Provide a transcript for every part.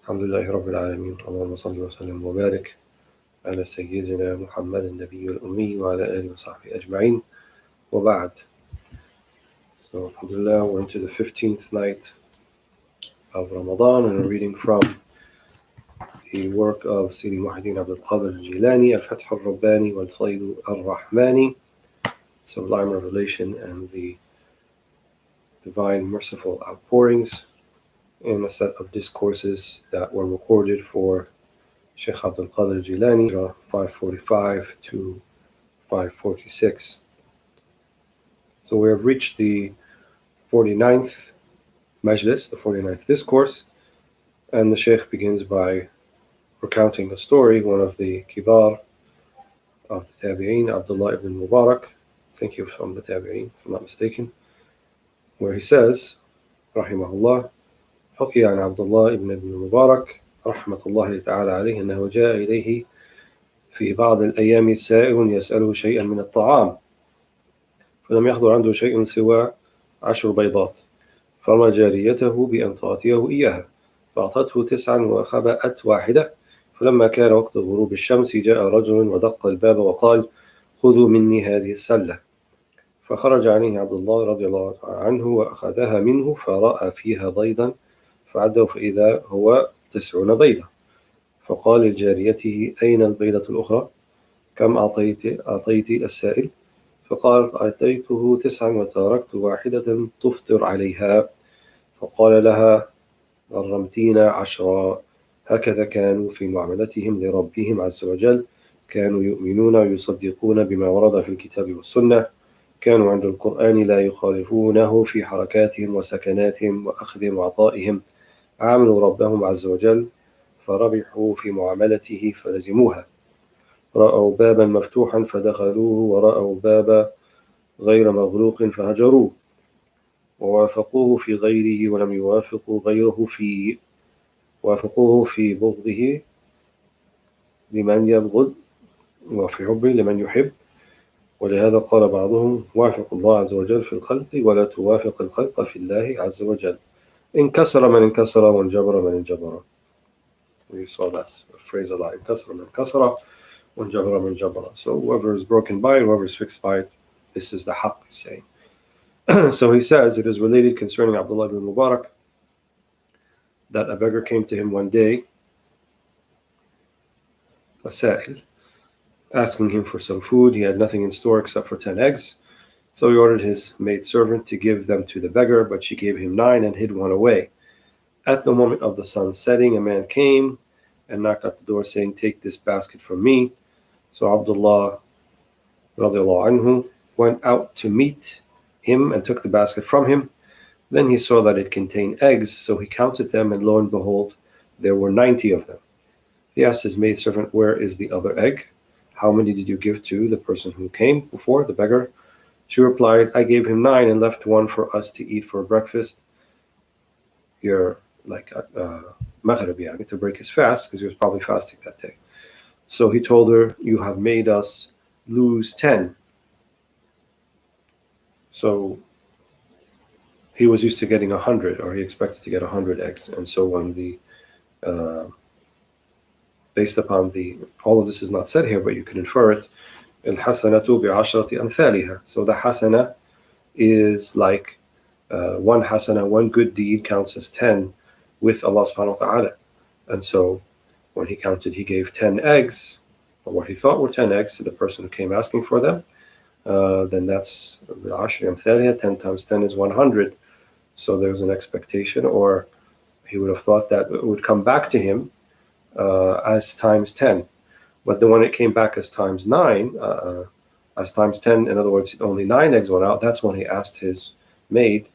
الحمد لله رب العالمين اللهم صل وسلم وبارك على سيدنا محمد النبي الأمي وعلى آله وصحبه أجمعين وبعد. So alhamdulillah, we're into the 15th night of Ramadan and we're reading from the work of Sidi Muhyiddin al-Qadir al-Jilani, al-Fath al-Rabbani wal-Fayd al-Rahmani, Sublime Revelation and the Divine Merciful Outpourings, in a set of discourses that were recorded for Shaykh Abd al-Qadir al-Jilani, 545 to 546. So we have reached the 49th majlis, the 49th discourse, and the Shaykh begins by recounting a story, one of the kibar of the Tabi'een, Abdullah ibn Mubarak, I think he was from the Tabi'een, if I'm not mistaken, where he says, rahimahullah, حكي عن عبد الله ibn مبارك رحمة الله تعالى عليه أنه جاء إليه في بعض الأيام سائل يسأله شيئا من الطعام فلم يحضر عنده شيء سوى 10 بيضات فرمى جاريته بأن تعطيه إياها فأعطته 9 وخبأت واحدة فلما كان وقت غروب الشمس جاء رجل ودق الباب وقال خذوا مني هذه السلة فخرج عليه عبد الله رضي الله عنه وأخذها منه فرأى فيها بيضا فعده فإذا هو 9 بيضة فقال لجاريته أين البيضة الأخرى كم أعطيت السائل فقالت أعطيته 9 وتركت واحدة تفطر عليها فقال لها غرمتين 10 هكذا كانوا في معاملتهم لربهم عز وجل كانوا يؤمنون ويصدقون بما ورد في الكتاب والسنة كانوا عند القرآن لا يخالفونه في حركاتهم وسكناتهم وأخذهم وعطائهم عاملوا ربهم عز وجل فربحوا في معاملته فلزموها رأوا بابا مفتوحا فدخلوه ورأوا بابا غير مغلوق فهجروه ووافقوه في غيره ولم يوافقوا غيره فيه وافقوه في بغضه لمن يبغض وفي حبه لمن يحب ولهذا قال بعضهم وافق الله عز وجل في الخلق ولا توافق الخلق في الله عز وجل انكسر من انكسر وانجبر من انجبر. We saw that phrase a lot. انكسر من انكسر وانجبر من انجبر. So whoever is broken by it, whoever is fixed by it, this is the haqq saying. So he says it is related concerning Abdullah ibn Mubarak that a beggar came to him one day, a sa'il, asking him for some food. He had nothing in store except for 10 eggs. So he ordered his maidservant to give them to the beggar, but she gave him 9 and hid one away. At the moment of the sun setting, a man came and knocked at the door saying, take this basket from me. So Abdullah radiallahu anhu went out to meet him and took the basket from him. Then he saw that it contained eggs, so he counted them, and lo and behold, there were 90 of them. He asked his maidservant, where is the other egg? How many did you give to the person who came before, the beggar? She replied, I gave him 9 and left one for us to eat for breakfast. Here, like maghrib, to break his fast, because he was probably fasting that day. So he told her, you have made us lose 10. So he was used to getting 100, or he expected to get 100 eggs. And so when based upon all of this is not said here, but you can infer it, al-hasanatu bi'ashrati amthaliha. So the hasana is like one hasana, one good deed counts as 10 with Allah subhanahu wa ta'ala. And so when he counted, he gave 10 eggs, or what he thought were 10 eggs, to the person who came asking for them. Then that's 10 times 10 is 100. So there's an expectation, or he would have thought that it would come back to him as times 10. But then when it came back as times 9, as times 10, in other words, only 9 eggs went out, that's when he asked his maid,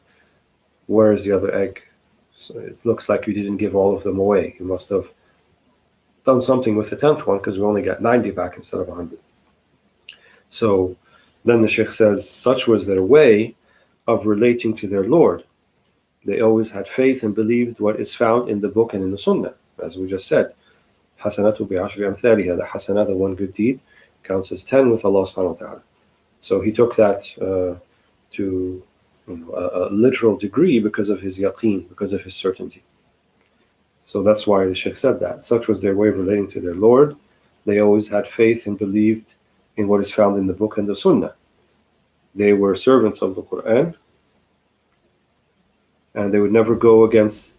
where is the other egg? So it looks like you didn't give all of them away. You must have done something with the 10th one, because we only got 90 back instead of 100. So then the Shaykh says, such was their way of relating to their Lord. They always had faith and believed what is found in the book and in the Sunnah, as we just said. Hasanatu bi'ashri amthaliha, the hasanah, the one good deed, counts as 10 with Allah subhanahu wa ta'ala. So he took that to a literal degree because of his yaqeen, because of his certainty. So that's why the Shaykh said that. Such was their way of relating to their Lord. They always had faith and believed in what is found in the book and the Sunnah. They were servants of the Quran, and they would never go against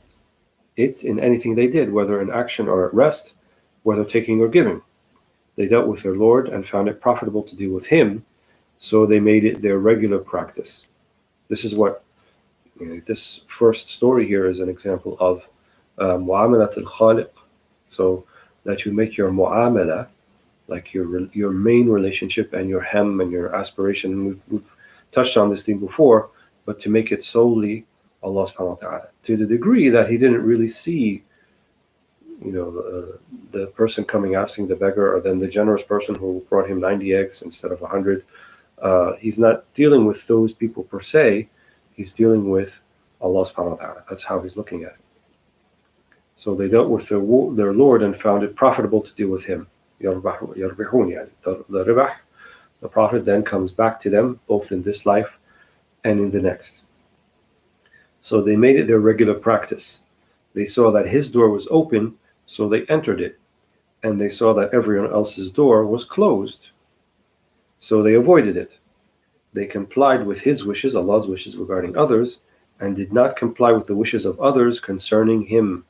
it in anything they did, whether in action or at rest, whether taking or giving. They dealt with their Lord and found it profitable to deal with Him, so they made it their regular practice. This is what, this first story here is an example of mu'amalat al-Khaliq. So that you make your mu'amala, like your main relationship and your hem and your aspiration. We've touched on this thing before, but to make it solely Allah subhanahu wa ta'ala, to the degree that he didn't really see, the person coming asking the beggar, or then the generous person who brought him 90 eggs instead of 100. He's not dealing with those people per se. He's dealing with Allah subhanahu wa ta'ala. That's how he's looking at it. So they dealt with their Lord and found it profitable to deal with him. The profit then comes back to them both in this life and in the next. So they made it their regular practice. They saw that his door was open, so they entered it. And they saw that everyone else's door was closed, so they avoided it. They complied with his wishes, Allah's wishes regarding others, and did not comply with the wishes of others concerning him,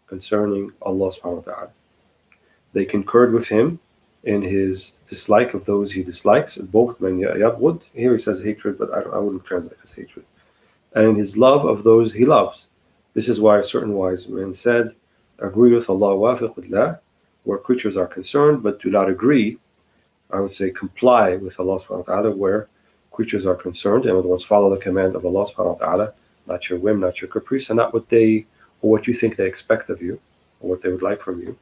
concerning Allah subhanahu wa ta'ala. They concurred with him in his dislike of those he dislikes, both man yabghud, here he says hatred, but I wouldn't translate as hatred, and in his love of those he loves. This is why certain wise men said, agree with Allah, wafiq billah, where creatures are concerned, but do not agree, I would say comply with Allah subhanahu wa ta'ala where creatures are concerned. In other words, follow the command of Allah subhanahu wa ta'ala, not your whim, not your caprice, and not what they, or what you think they expect of you, or what they would like from you.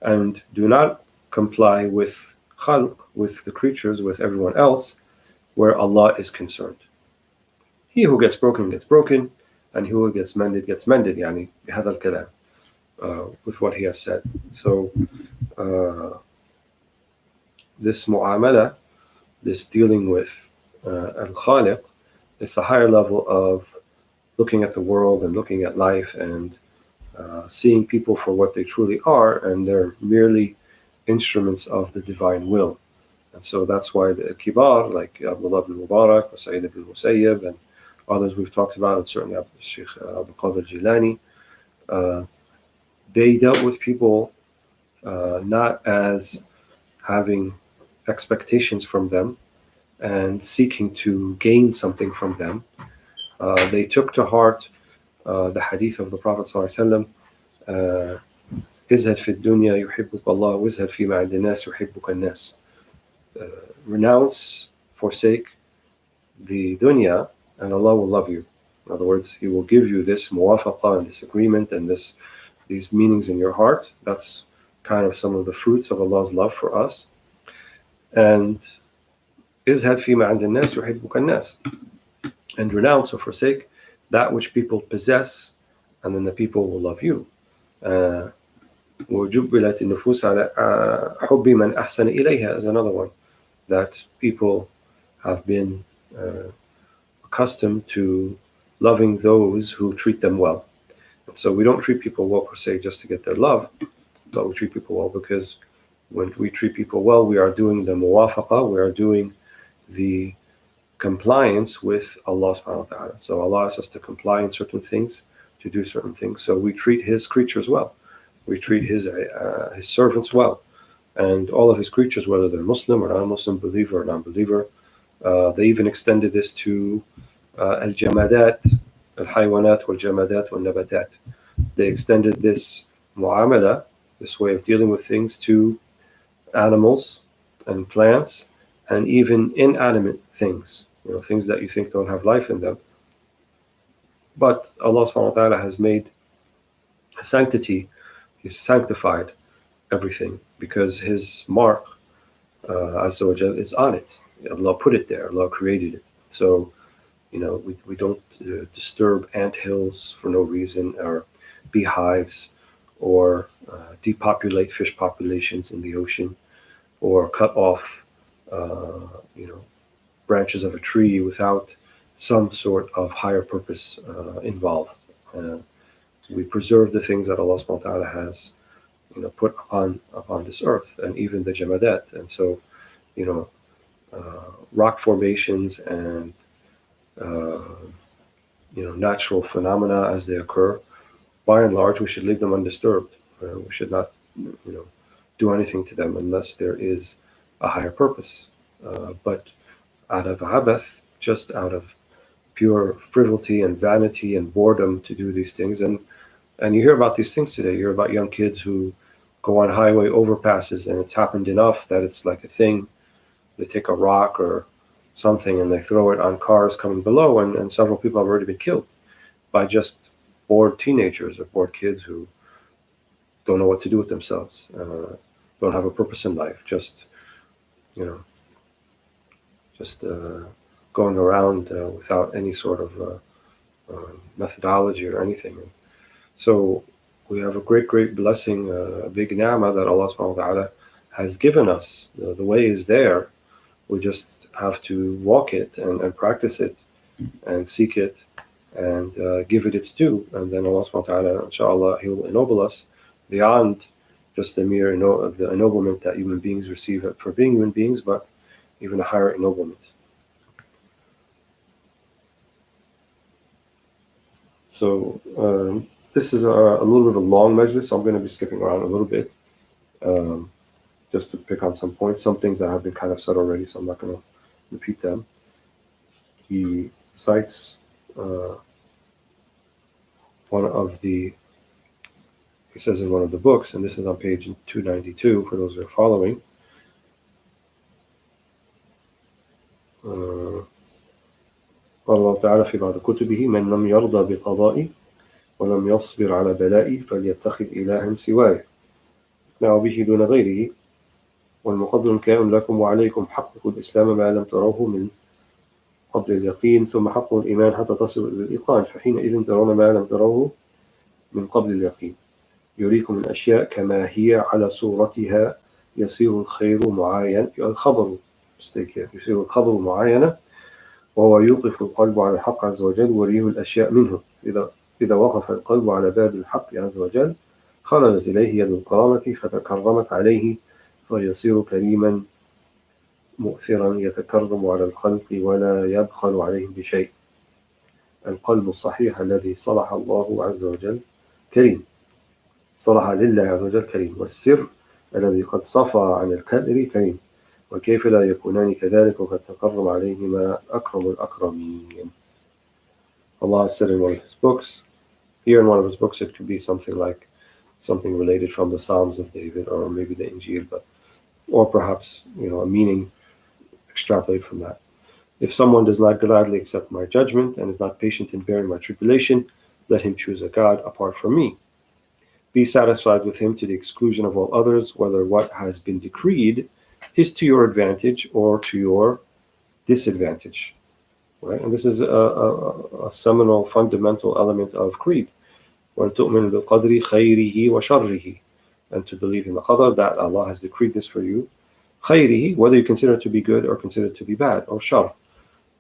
And do not comply with khalq, with the creatures, with everyone else, where Allah is concerned. He who gets broken, and he who gets mended, يعني بهذا الكلام, with what he has said. So this mu'amala, this dealing with al-Khaliq, it's a higher level of looking at the world and looking at life and seeing people for what they truly are, and they're merely instruments of the divine will. And so that's why the Kibar, like Abdullah ibn Mubarak, Sa'id ibn Musayyib, and others we've talked about, and certainly Shaykh Abd al-Qadir al-Jilani, they dealt with people not as having expectations from them and seeking to gain something from them. They took to heart the hadith of the Prophet ﷺ, izhad fi dunya yuhibbuk Allah, wizhad fi ma'ad nas yuhibbuk nas. Renounce, forsake the dunya, and Allah will love you. In other words, He will give you this muwafaqah and this agreement and these meanings in your heart. That's kind of some of the fruits of Allah's love for us. And izhad fi ma'ad nas yuhibbuk nas, and renounce or forsake that which people possess, and then the people will love you. وَجُبِّلَتِ النُّفُوسَ عَلَى حُبِّ مَنْ أَحْسَنَ إِلَيْهَا is another one, that people have been accustomed to loving those who treat them well. And so we don't treat people well per se just to get their love, but we treat people well because when we treat people well, we are doing the muwafaqa, we are doing the compliance with Allah subhanahu wa ta'ala. So Allah asks us to comply in certain things, to do certain things. So we treat His creatures well. We treat His servants well. And all of His creatures, whether they're Muslim or non-Muslim, believer or non-believer, they even extended this to al-jamadat, al-haywanat, wal-jamadat, wal-nabatat. They extended this mu'amala, this way of dealing with things, to animals and plants and even inanimate things, things that you think don't have life in them. But Allah subhanahu wa ta'ala has made sanctity, He's sanctified everything because His mark, Azza wa Jal, is on it. Allah put it there, Allah created it. So, we don't disturb anthills for no reason, or beehives, or depopulate fish populations in the ocean, or cut off branches of a tree without some sort of higher purpose involved. we preserve the things that Allah subhanahu wa ta'ala has, put upon this earth, and even the jamadat. And so, rock formations and natural phenomena as they occur, by and large, we should leave them undisturbed. We should not, do anything to them unless there is a higher purpose. But out of abath, just out of pure frivolity and vanity and boredom to do these things, and you hear about these things today. You hear about young kids who go on highway overpasses, and it's happened enough that it's like a thing. They take a rock or something and they throw it on cars coming below, and several people have already been killed by just bored teenagers or bored kids who don't know what to do with themselves, don't have a purpose in life, just going around without any sort of methodology or anything. So we have a great blessing, a big ni'mah that Allah subhanahu wa ta'ala has given us. The way is there. We just have to walk it and practice it and seek it and give it its due. And then Allah subhanahu wa ta'ala, inshallah, He will ennoble us beyond just the mere the ennoblement that human beings receive for being human beings, but even a higher ennoblement. So this is a little bit of a long majlis, so I'm going to be skipping around a little bit, just to pick on some points. Some things that have been kind of said already, so I'm not going to repeat them. He cites he says in one of the books, and this is on page 292 for those who are following. قال الله تعالى في بعض كتبه من لم يرضى بقضائي ولم يصبر على بلائي فليتخذ إلها سواي يقنع به دون غيره والمقدر كائن لكم وعليكم حققوا الإسلام ما لم تروه من قبل اليقين ثم حققوا الإيمان حتى تصلوا إلى الإيقان فحينئذ ترون ما لم تروه من قبل اليقين يريكم الأشياء كما هي على صورتها يصير الخبر معاينة وهو يوقف القلب على الحق عز وجل وريه الأشياء منه إذا وقف القلب على باب الحق عز وجل خرجت إليه يد الكرامة فتكرمت عليه فيصير كريما مؤثرا يتكرم على الخلق ولا يبخل عليهم بشيء القلب الصحيح الذي صلح الله عز وجل كريم صلح لله عز وجل كريم والسر الذي قد صفى عن الكدر كريم وكيف لا يكونان كذلك وقد تكرم عليهما أكرم الأكرمين. Allah said in one of His books, here in one of His books it could be something related from the Psalms of David or maybe the Injil, or perhaps a meaning extrapolate from that. If someone does not gladly accept my judgment and is not patient in bearing my tribulation, let him choose a God apart from me. Be satisfied with him to the exclusion of all others, whether what has been decreed is to your advantage or to your disadvantage. Right? And this is a seminal, fundamental element of creed. وَأَن تُؤْمِنُ بِالْقَدْرِ خَيْرِهِ وَشَرِّهِ and to believe in the qadr, that Allah has decreed this for you. خَيْرِهِ, whether you consider it to be good or consider it to be bad, or shar.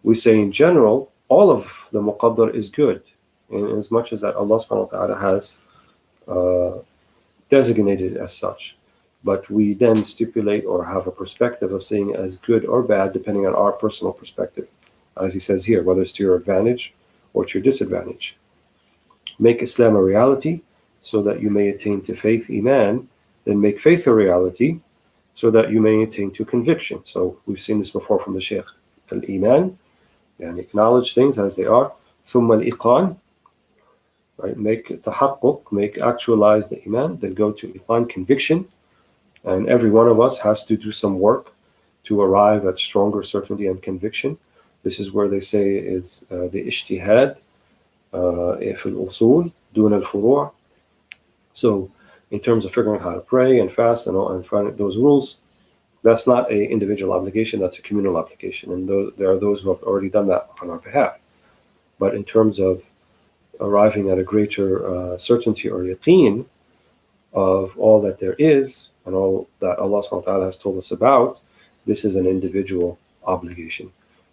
We say in general, all of the muqaddar is good, in as much as that Allah subhanahu wa ta'ala has designated as such. But we then stipulate or have a perspective of saying as good or bad depending on our personal perspective. As he says here, whether it's to your advantage or to your disadvantage. Make Islam a reality so that you may attain to faith, iman, then make faith a reality so that you may attain to conviction. So we've seen this before from the Shaykh. Al-iman, and acknowledge things as they are. ثم الإيقان, right? Make tahaqquk, make actualize the iman, then go to iqan, conviction. And every one of us has to do some work to arrive at stronger certainty and conviction. This is where they say is the ijtihad في الأصول دون الفروع. So in terms of figuring out how to pray and fast and find those rules, that's not an individual obligation, that's a communal obligation. And there are those who have already done that on our behalf. But in terms of arriving at a greater certainty or yaqeen of all that there is and all that Allah subhanahu wa ta'ala has told us about, this is an individual obligation.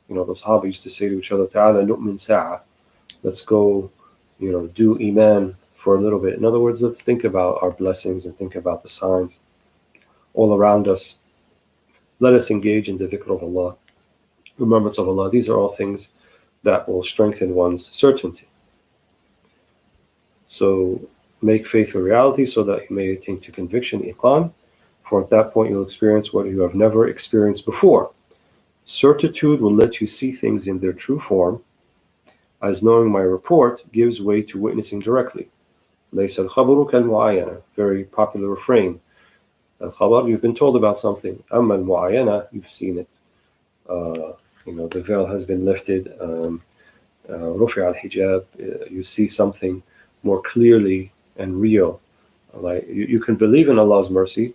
The Sahaba used to say to each other, Ta'ala nu'min sa'a, let's go, do iman for a little bit. In other words, let's think about our blessings and think about the signs all around us. Let us engage in the dhikr of Allah, remembrance of Allah. These are all things that will strengthen one's certainty. So make faith a reality so that you may attain to conviction, iqan, for at that point you'll experience what you have never experienced before. Certitude will let you see things in their true form, as knowing my report gives way to witnessing directly. ليس الخبر كالمعاينة, very popular refrain. Al-Khabar, you've been told about something. Amma al-Mu'ayana, you've seen it. The veil has been lifted. Rufi al-Hijab, you see something more clearly and real. Like you can believe in Allah's mercy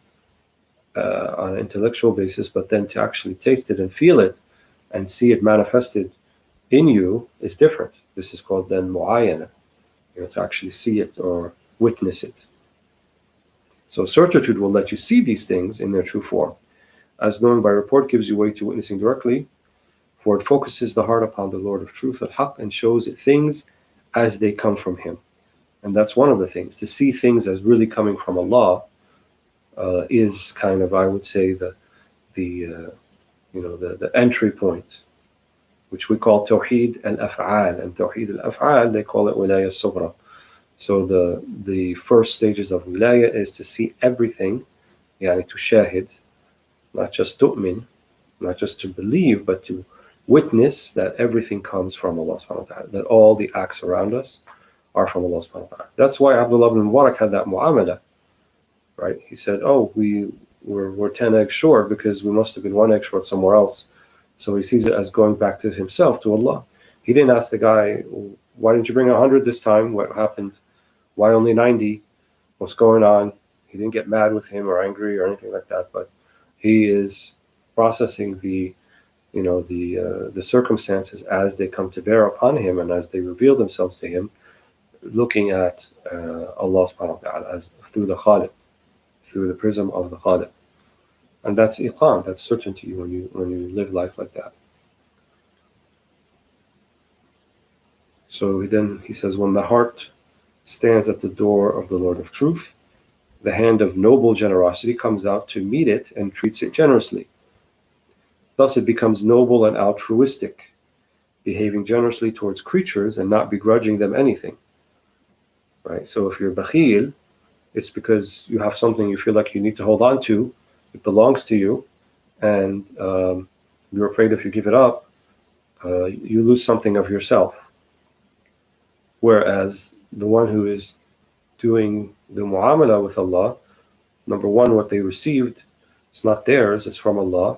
on an intellectual basis, but then to actually taste it and feel it and see it manifested in you is different. This is called then Mu'ayana, to actually see it or witness it. So certitude will let you see these things in their true form. As known by report gives you way to witnessing directly, for it focuses the heart upon the Lord of truth, al-Haq, and shows it things as they come from Him. And that's one of the things. To see things as really coming from Allah is kind of, I would say, the entry point, which we call Tawheed al-Af'al. And Tawheed al-Af'al, they call it Wilaya Sughra. So the first stages of Wilaya is to see everything, to shahid, not just tu'min, not just to believe, but to witness that everything comes from Allah subhanahu wa ta'ala, that all the acts around us are from Allah subhanahu wa ta'ala. That's why Abdullah ibn Mubarak had that mu'amala, right? He said, we're 10 eggs short because we must have been 1 egg short somewhere else. So he sees it as going back to himself, to Allah. He didn't ask the guy, why didn't you bring 100 this time? What happened? Why only 90? What's going on? He didn't get mad with him or angry or anything like that, but he is processing the circumstances as they come to bear upon him and as they reveal themselves to him, looking at Allah subhanahu wa ta'ala as through the Khaliq, through the prism of the Khaliq. And that's iqam, that's certainty when you live life like that. So then he says, when the heart stands at the door of the Lord of Truth, the hand of noble generosity comes out to meet it and treats it generously. Thus it becomes noble and altruistic, behaving generously towards creatures and not begrudging them anything. Right? So if you're bakhil, it's because you have something you feel like you need to hold on to, it belongs to you, and you're afraid if you give it up, you lose something of yourself. Whereas the one who is doing the mu'amala with Allah, number one, what they received, it's not theirs, it's from Allah.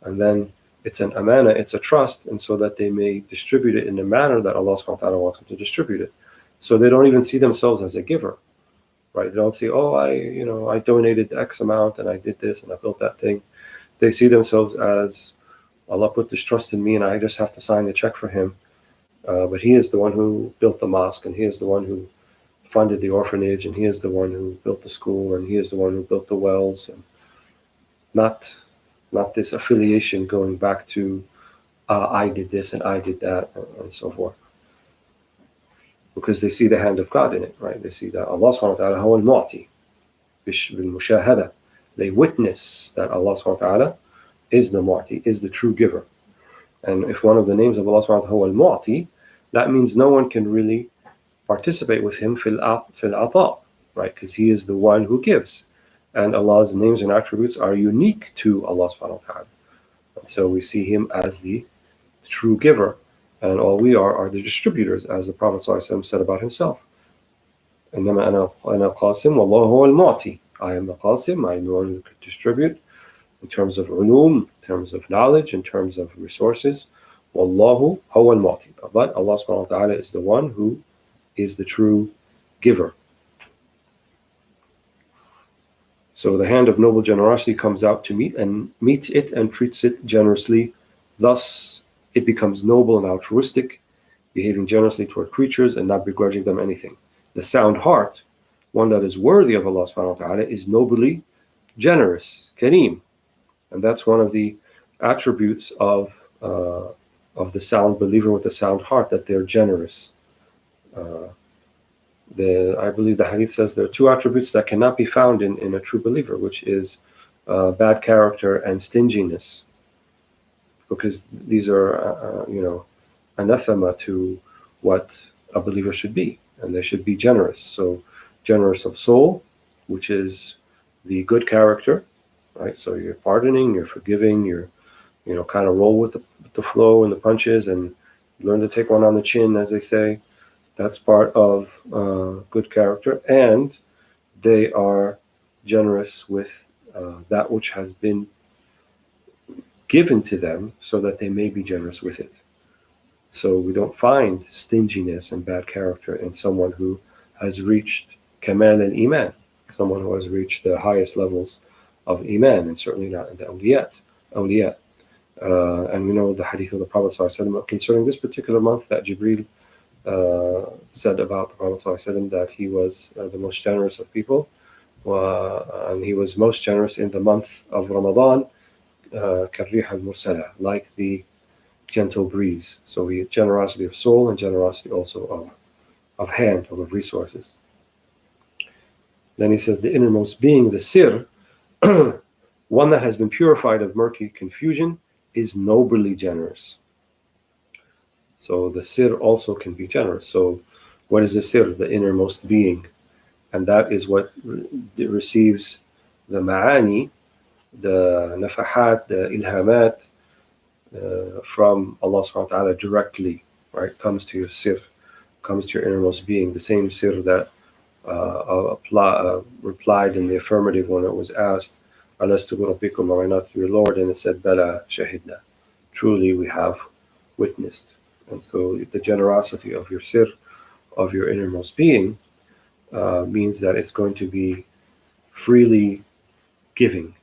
And then it's an amana, it's a trust, and so that they may distribute it in a manner that Allah subhanahu wa ta'ala wants them to distribute it. So they don't even see themselves as a giver, right? They don't say, I donated X amount and I did this and I built that thing. They see themselves as, Allah put this trust in me and I just have to sign the check for Him. But He is the one who built the mosque, and He is the one who funded the orphanage, and He is the one who built the school, and He is the one who built the wells, and not this affiliation going back to I did this and I did that and so forth. Because they see the hand of God in it, right? They see that Allah subhanahu wa ta'ala huwa al-mu'ti bil-mushahada. They witness that Allah subhanahu wa ta'ala is the mu'ti, is the true giver. And if one of the names of Allah subhanahu wa ta'ala huwa al-mu'ti, that means no one can really participate with Him fil ata, right? Because He is the one who gives. And Allah's names and attributes are unique to Allah subhanahu wa ta'ala. And so we see Him as the true giver. And all we are the distributors, as the Prophet ﷺ said about himself. إِنَّمَا أَنَا الْقَاسِمُ وَاللَّهُ هُوَ الْمُعْتِي. I am the Qasim, I am the one who could distribute in terms of ulum, in terms of knowledge, in terms of resources. وَاللَّهُ هُوَ الْمُعْتِي. But Allah subhanahu wa ta'ala is the one who is the true giver. So the hand of noble generosity comes out to meet it and treats it generously. Thus it becomes noble and altruistic, behaving generously toward creatures and not begrudging them anything. The sound heart, one that is worthy of Allah subhanahu wa ta'ala, is nobly generous, kareem. And that's one of the attributes of the sound believer with a sound heart, that they're generous. I believe the hadith says there are two attributes that cannot be found in a true believer, which is bad character and stinginess, because these are, anathema to what a believer should be, and they should be generous. So generous of soul, which is the good character, right? So you're pardoning, you're forgiving, you're, kind of roll with the flow and the punches and learn to take one on the chin, as they say. That's part of good character. And they are generous with that which has been given to them so that they may be generous with it. So we don't find stinginess and bad character in someone who has reached Kamal al-Iman, someone who has reached the highest levels of Iman, and certainly not in the awliya. And we know the hadith of the Prophet ﷺ concerning this particular month, that Jibreel said about the Prophet ﷺ that he was the most generous of people, and he was most generous in the month of Ramadan, كالريح المرسلة, like the gentle breeze. So we generosity of soul and generosity also of hand, or of resources. Then he says, the innermost being, the sir, one that has been purified of murky confusion, is nobly generous. So the sir also can be generous. So what is the sir? The innermost being. And that is what receives the ma'ani, the nafahat, the ilhamat from Allah subhanahu wa ta'ala directly, right? Comes to your sir, comes to your innermost being. The same sir that replied in the affirmative when it was asked, Alastu bi rabbikum, am I not your Lord? And it said, Bala shahidna. Truly we have witnessed. And so the generosity of your sir, of your innermost being, means that it's going to be freely giving.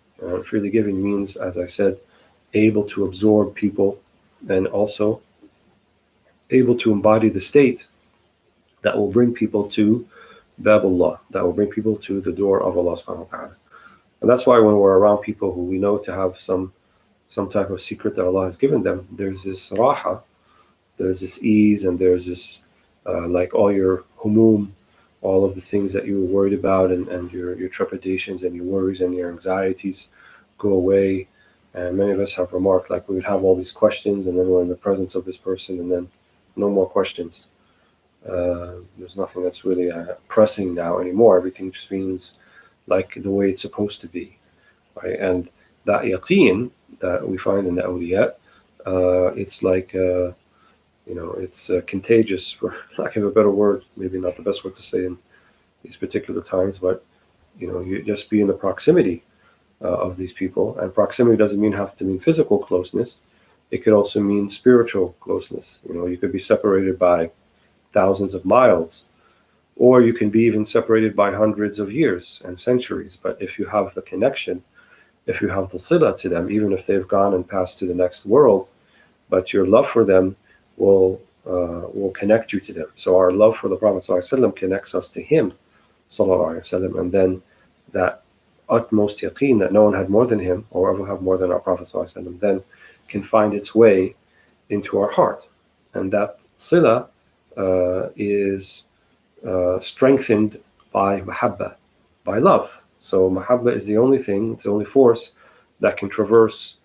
Freely giving means, as I said, able to absorb people, and also able to embody the state that will bring people to Babullah, that will bring people to the door of Allah subhanahu wa ta'ala. And that's why when we're around people who we know to have some type of secret that Allah has given them, there's this raha, there's this ease, and there's this like all your humum, all of the things that you were worried about, and your trepidations and your worries and your anxieties go away. And many of us have remarked, like, we would have all these questions, and then we're in the presence of this person, and then no more questions. There's nothing that's really pressing now anymore. Everything just feels like the way it's supposed to be, right? And that yaqeen that we find in the awliya, it's like, it's contagious, for lack of a better word, maybe not the best word to say in these particular times, but, you just be in the proximity of these people. And proximity doesn't have to mean physical closeness. It could also mean spiritual closeness. You could be separated by thousands of miles, or you can be even separated by hundreds of years and centuries. But if you have the connection, if you have the sila to them, even if they've gone and passed to the next world, but your love for them will connect you to them. So our love for the Prophet ﷺ connects us to him, ﷺ, and then that utmost yaqeen that no one had more than him, or ever have more than our Prophet ﷺ, then can find its way into our heart. And that sila is strengthened by mahabba, by love. So mahabba is the only thing, it's the only force that can traverse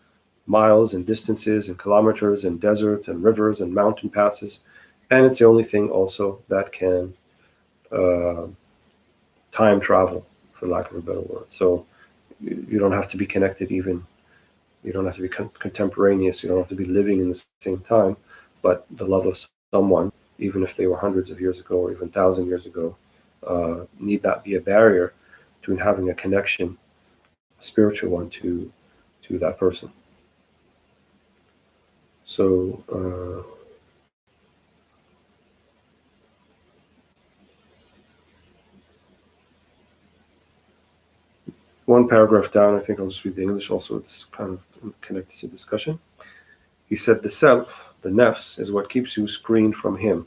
miles and distances and kilometers and desert and rivers and mountain passes. And it's the only thing also that can time travel, for lack of a better word. So you don't have to be connected even, you don't have to be contemporaneous, you don't have to be living in the same time, but the love of someone, even if they were hundreds of years ago or even 1,000 years ago, need not be a barrier to having a connection, a spiritual one, to that person. So one paragraph down, I think I'll just read the English also, it's kind of connected to discussion. He said, the self, the nafs, is what keeps you screened from him.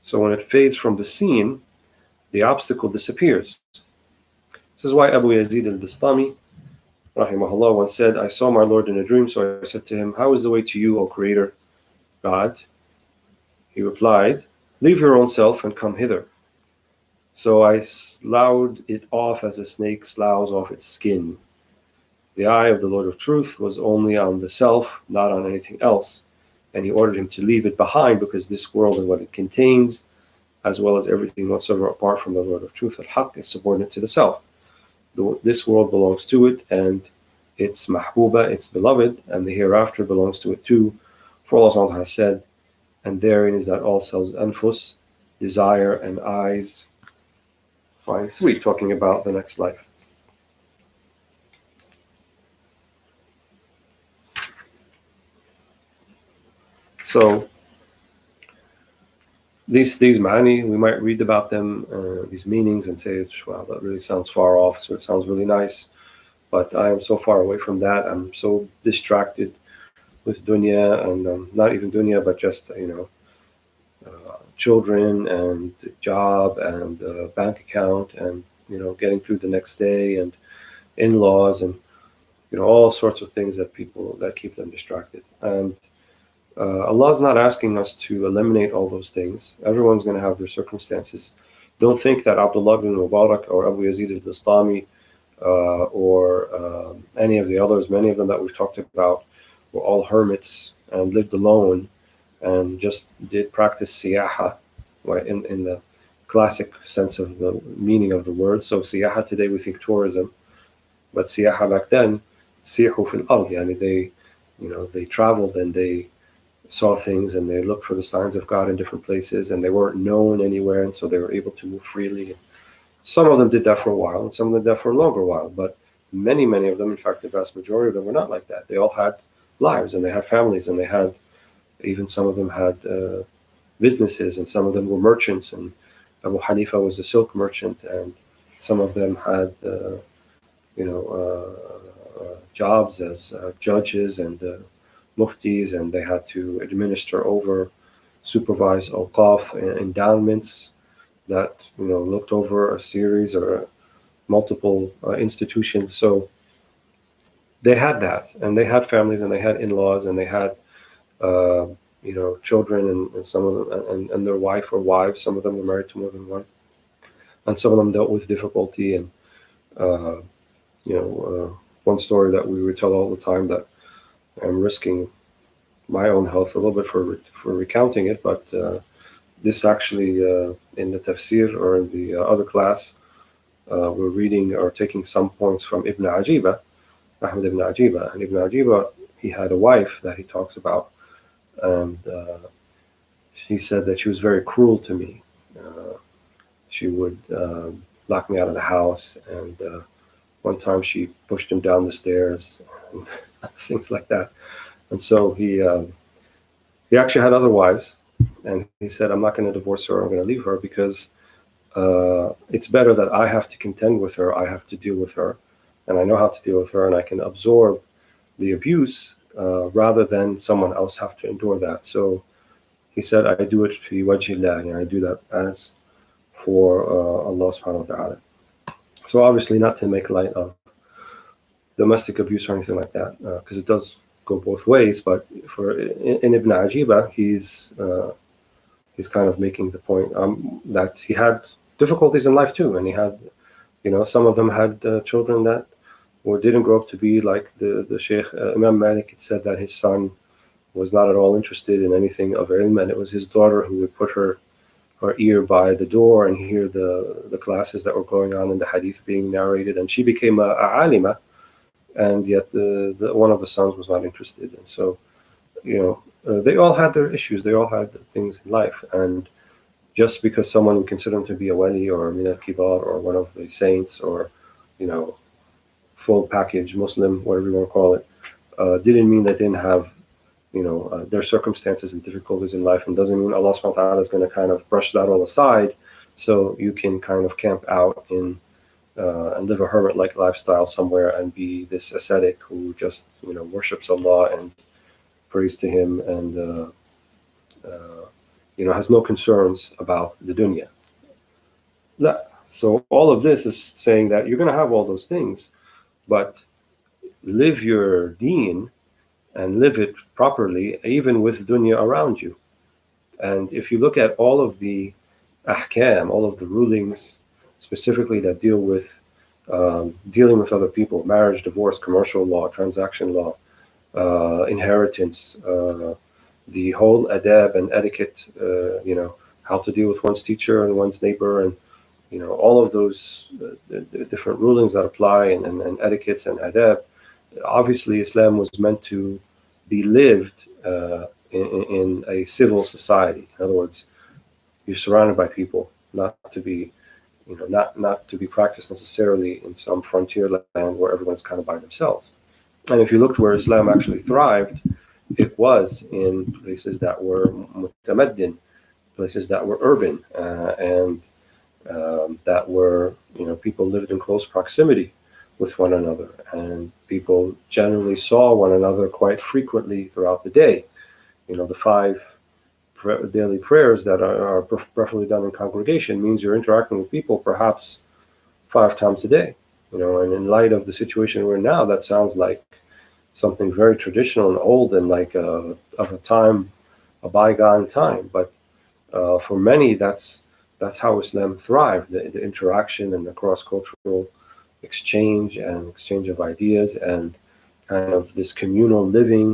So when it fades from the scene, the obstacle disappears. This is why Abu Yazid al-Bistami, rahimahullah, once said, I saw my Lord in a dream, so I said to him, how is the way to you, O Creator, God? He replied, leave your own self and come hither. So I sloughed it off as a snake sloughs off its skin. The eye of the Lord of Truth was only on the self, not on anything else, and he ordered him to leave it behind because this world and what it contains, as well as everything whatsoever apart from the Lord of Truth, al-Haq, is subordinate to the self. This world belongs to it, and it's mahbuba, it's beloved, and the hereafter belongs to it too. For Allah has said, and therein is that all selves anfus, desire, and eyes find sweet, talking about the next life. So these mani, we might read about them, these meanings, and say, wow, that really sounds far off, so it sounds really nice. But I am so far away from that. I'm so distracted with dunya, and not even dunya, but just, children and job and bank account and, getting through the next day and in-laws and, all sorts of things that keep them distracted. And Allah's not asking us to eliminate all those things. Everyone's going to have their circumstances. Don't think that Abdullah bin Mubarak or Abu Yazid al-Bistami or any of the others, many of them that we've talked about, were all hermits and lived alone and just did practice siyaha, right, in the classic sense of the meaning of the word. So siyaha today we think tourism, but siyaha back then, siyahu fil ard, yani they traveled and they saw things and they looked for the signs of God in different places, and they weren't known anywhere, and so they were able to move freely. Some of them did that for a while, and some of them did that for a longer while, but many of them, in fact the vast majority of them, were not like that. They all had lives, and they had families, and they had, even some of them had businesses, and some of them were merchants, and Abu Hanifa was a silk merchant, and some of them had jobs as judges and muftis, and they had to administer over, supervise al-Qadir endowments that looked over a series or multiple institutions. So they had that, and they had families, and they had in-laws, and they had children, and some of them and their wife or wives. Some of them were married to more than one, and some of them dealt with difficulty. And one story that we would tell all the time, that I'm risking my own health a little bit for recounting it, but this actually in the tafsir or in the other class, we're reading or taking some points from Ibn Ajiba, Ahmed ibn Ajiba. And Ibn Ajiba, he had a wife that he talks about, and he said that she was very cruel to me. She would lock me out of the house, and one time she pushed him down the stairs, and things like that. And so he actually had other wives, and he said, I'm not going to divorce her, I'm going to leave her, because it's better that I have to contend with her, I have to deal with her, and I know how to deal with her, and I can absorb the abuse rather than someone else have to endure that. So he said, I do it fi wajhillah, and I do that as for Allah subhanahu wa ta'ala. So obviously not to make light of domestic abuse or anything like that, because it does go both ways. But in Ibn Ajiba, he's kind of making the point that he had difficulties in life too, and he had, some of them had children that didn't grow up to be like the Shaykh Imam Malik. It said that his son was not at all interested in anything of ilm, and it was his daughter who would put her ear by the door and hear the classes that were going on in the hadith being narrated, and she became a alima, and yet the one of the sons was not interested. And so they all had their issues, they all had things in life, and just because someone would consider them to be a wali or min al-kibar or one of the saints or full package Muslim, whatever you want to call it, didn't mean they didn't have their circumstances and difficulties in life, and doesn't mean Allah subhanahu wa ta'ala is going to kind of brush that all aside so you can kind of camp out in and live a hermit-like lifestyle somewhere and be this ascetic who just worships Allah and prays to Him and has no concerns about the dunya. So all of this is saying that you're going to have all those things, but live your deen and live it properly, even with dunya around you. And if you look at all of the ahkam, all of the rulings specifically that deal with dealing with other people: marriage, divorce, commercial law, transaction law, inheritance, the whole adab and etiquette, how to deal with one's teacher and one's neighbor, and all of those different rulings that apply, and etiquettes and adab. Obviously, Islam was meant to be lived in a civil society. In other words, you're surrounded by people, not to be not to be practiced necessarily in some frontier land where everyone's kind of by themselves. And if you looked where Islam actually thrived, it was in places that were mutamaddin, places that were urban, and that were, people lived in close proximity with one another, and people generally saw one another quite frequently throughout the day. The 5 daily prayers that are preferably done in congregation means you're interacting with people perhaps 5 times a day. And in light of the situation we're in now, that sounds like something very traditional and old, and like of a bygone time. But for many, that's how Islam thrived: the interaction and the cross-cultural exchange of ideas, and kind of this communal living,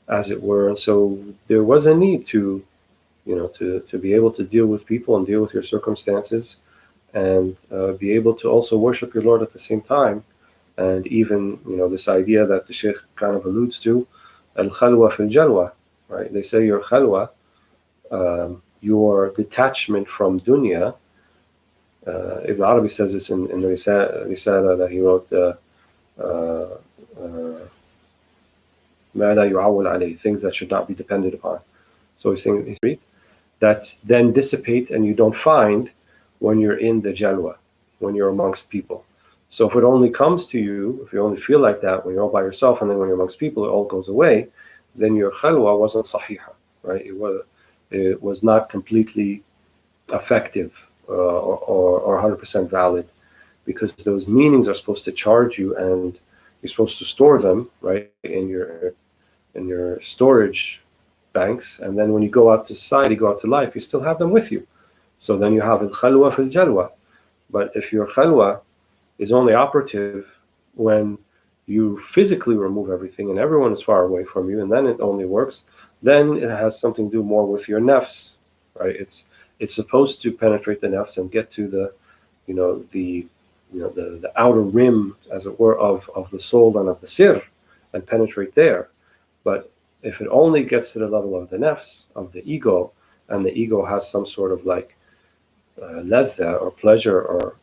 as it were. And so there was a need to be able to deal with people and deal with your circumstances, and be able to also worship your Lord at the same time. And even, this idea that the Shaykh kind of alludes to, al-khalwa fil jalwa, right? They say your khalwa, your detachment from dunya. Ibn Arabi says this in the Risala that he wrote, مَا لَا يُعَوَّلْ عَلَيْهِ, things that should not be depended upon. So he's saying that then dissipate, and you don't find when you're in the jalwa, when you're amongst people. So if it only comes to you, if you only feel like that when you're all by yourself, and then when you're amongst people it all goes away, then your khalwa wasn't sahiha, right? It was not completely effective, or 100% valid, because those meanings are supposed to charge you, and you're supposed to store them, right, in your storage banks, and then when you go out to society, go out to life, you still have them with you. So then you have al-khalwa fil jalwa. But if your khalwa is only operative when you physically remove everything and everyone is far away from you, and then it only works, then it has something to do more with your nafs, right? It's supposed to penetrate the nafs and get to the outer rim, as it were, of the soul and of the sir, and penetrate there. But if it only gets to the level of the nafs, of the ego, and the ego has some sort of like ladha or pleasure or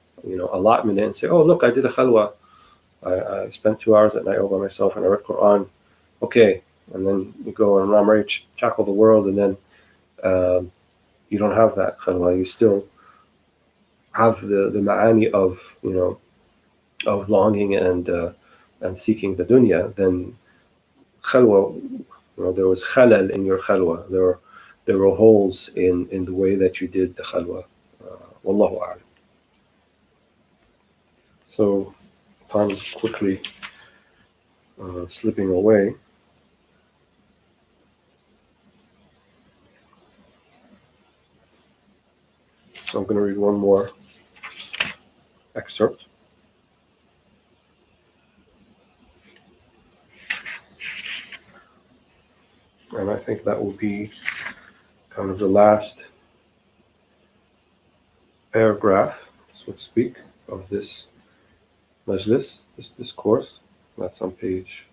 allotment in it, and say, oh look, I did a khalwa, I spent 2 hours at night all by myself and I read Quran, okay, and then you go and I'm ready to tackle the world, and then you don't have that khalwa, you still have the ma'ani of longing and seeking the dunya. Then khalwa, there was khalal in your khalwa, there were holes in the way that you did the khalwa. Wallahu a'lam. So time is quickly slipping away. So I'm going to read one more excerpt. And I think that will be kind of the last paragraph, so to speak, of this majlis, this course. That's on page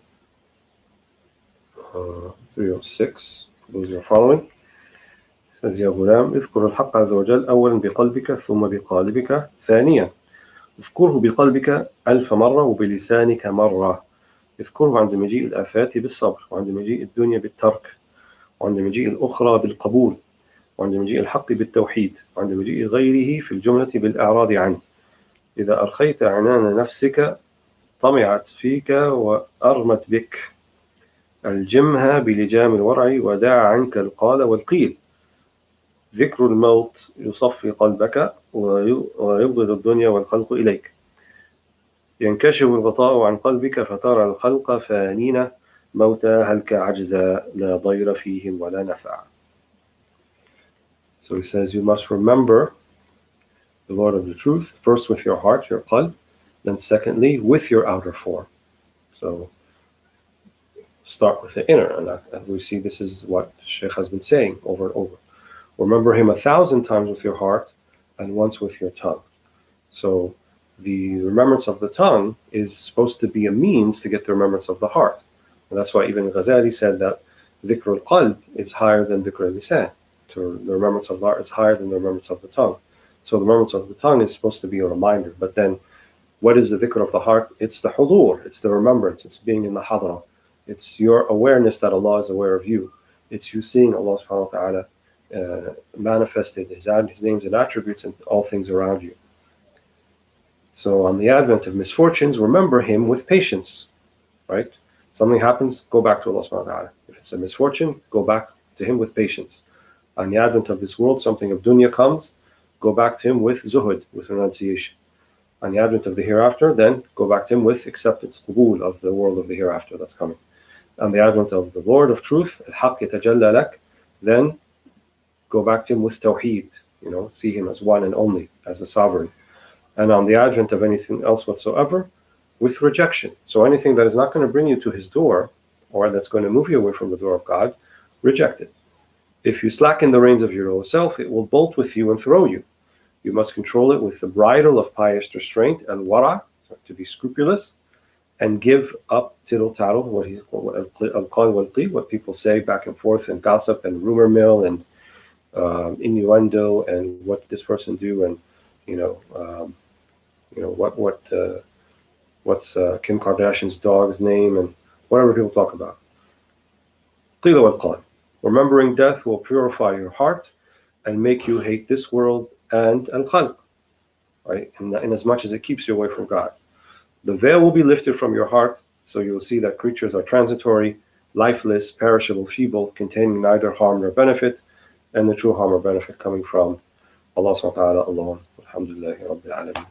306, for those who are following. It says, يا غلام اذكر الحق عز وجل أولا بقلبك ثم بقالبك ثانيا اذكره بقلبك 1000 مرة وبلسانك مرة. اذكره عند مجيء الآفات بالصبر، وعند مجيء الدنيا بالترك، وعند مجيء الأخرى بالقبول، وعند مجيء الحق بالتوحيد، وعند مجيء غيره في الجملة بالإعراض عنه. إذا أرخيت عنان نفسك طمعت فيك وأرمت بك. الجمها بلجام الورع ودع عنك القال والقيل. ذكر الموت يصفي قلبك ويبغض الدنيا والخلق إليك. ينكشف الغطاء عن قلبك فترى الخلق فانين موتى هلك عجزا لا ضير فيهم ولا نفع. So he says, you must remember the Lord of the truth, first with your heart, your qalb, then secondly with your outer form. So start with the inner, and we see this is what Shaykh has been saying over and over. Remember him 1,000 times with your heart and once with your tongue. So the remembrance of the tongue is supposed to be a means to get the remembrance of the heart. And that's why even Ghazali said that dhikr al-qalb is higher than dhikr al-lisan. The remembrance of the heart is higher than the remembrance of the tongue. So the remembrance of the tongue is supposed to be a reminder. But then what is the dhikr of the heart? It's the hudur, it's the remembrance, it's being in the hadra. It's your awareness that Allah is aware of you. It's you seeing Allah subhanahu wa ta'ala manifested, His names and attributes and all things around you. So on the advent of misfortunes, remember Him with patience, right? Something happens, go back to Allah subhanahu wa ta'ala. If it's a misfortune, go back to Him with patience. On the advent of this world, something of dunya comes, go back to Him with zuhud, with renunciation. On the advent of the hereafter, then go back to Him with acceptance, qubul, of the world of the hereafter that's coming. On the advent of the Lord of truth, al-haq yatajalla lak, then go back to Him with tawheed, see Him as one and only, as a sovereign. And on the advent of anything else whatsoever, with rejection. So anything that is not going to bring you to His door, or that's going to move you away from the door of God, reject it. If you slacken the reins of your own self, it will bolt with you and throw you. You must control it with the bridle of pious restraint and wara, to be scrupulous, and give up tittle-tattle, what people say back and forth, and gossip and rumor mill and innuendo, and what did this person do, and what's Kim Kardashian's dog's name, and whatever people talk about. Qila wal-qal. Remembering death will purify your heart and make you hate this world and al-khalq, right? In as much as it keeps you away from God. The veil will be lifted from your heart, so you will see that creatures are transitory, lifeless, perishable, feeble, containing neither harm nor benefit, and the true harm or benefit coming from Allah subhanahu wa ta'ala alone. Alhamdulillahi Rabbil Alameen.